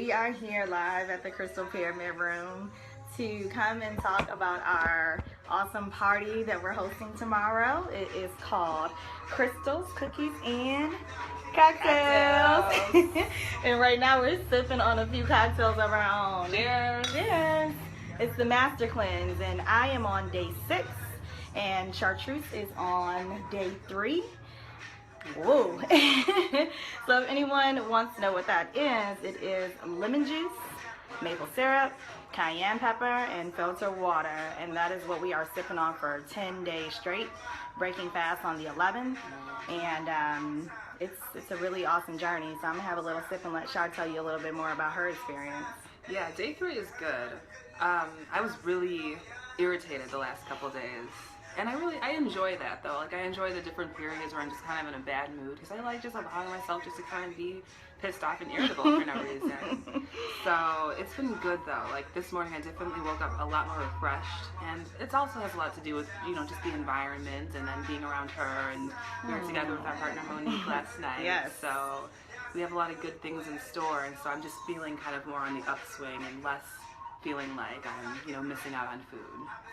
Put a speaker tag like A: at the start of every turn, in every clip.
A: We are here live at the Crystal Pyramid Room to come and talk about our awesome party that we're hosting tomorrow. It is called Crystals, Cookies, and Cocktails. And right now we're sipping on a few cocktails of our own.
B: Cheers!
A: Cheers! It's the Master Cleanse, and I am on day 6, and Chartreuse is on day 3. Whoa. So if anyone wants to know what that is, it is lemon juice, maple syrup, cayenne pepper, and filtered water, and that is what we are sipping on for 10 days straight, breaking fast on the 11th. And it's a really awesome journey, so I'm gonna have a little sip and let Char tell you a little bit more about her experience.
B: Yeah, day 3 is good. I was really irritated the last couple of days. And I enjoy that though. Like, I enjoy the different periods where I'm just kind of in a bad mood, because I like just allowing myself just to kind of be pissed off and irritable for no reason. So it's been good though. Like, this morning I definitely woke up a lot more refreshed, and it also has a lot to do with, you know, just the environment and then being around her, and we were together with our partner Monique last night.
A: Yes.
B: So we have a lot of good things in store, and so I'm just feeling kind of more on the upswing and less feeling like I'm, you know, missing out on food.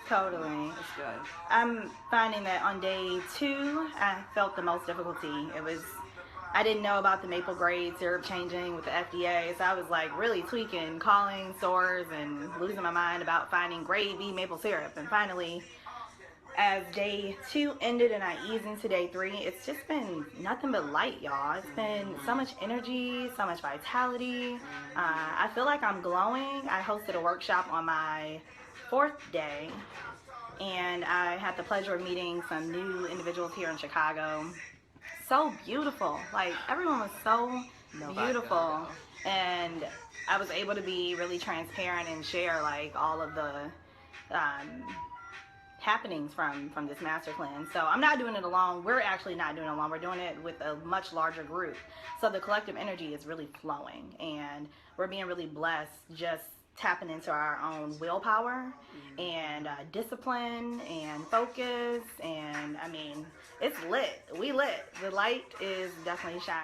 A: Totally.
B: It's good.
A: I'm finding that on day 2, I felt the most difficulty. I didn't know about the maple grade syrup changing with the FDA, so I was like really tweaking, calling stores and losing my mind about finding grade B maple syrup. And finally, as day 2 ended and I eased into day 3, it's just been nothing but light, y'all. It's been so much energy, so much vitality. I feel like I'm glowing. I hosted a workshop on my 4th day, and I had the pleasure of meeting some new individuals here in Chicago. So beautiful. Like, everyone was so beautiful, and I was able to be really transparent and share like all of the happenings from this master cleanse. So I'm not doing it alone. We're actually not doing it alone. We're doing it with a much larger group. So the collective energy is really flowing, and we're being really blessed just tapping into our own willpower and discipline and focus. And I mean, it's lit. We lit. The light is definitely shining.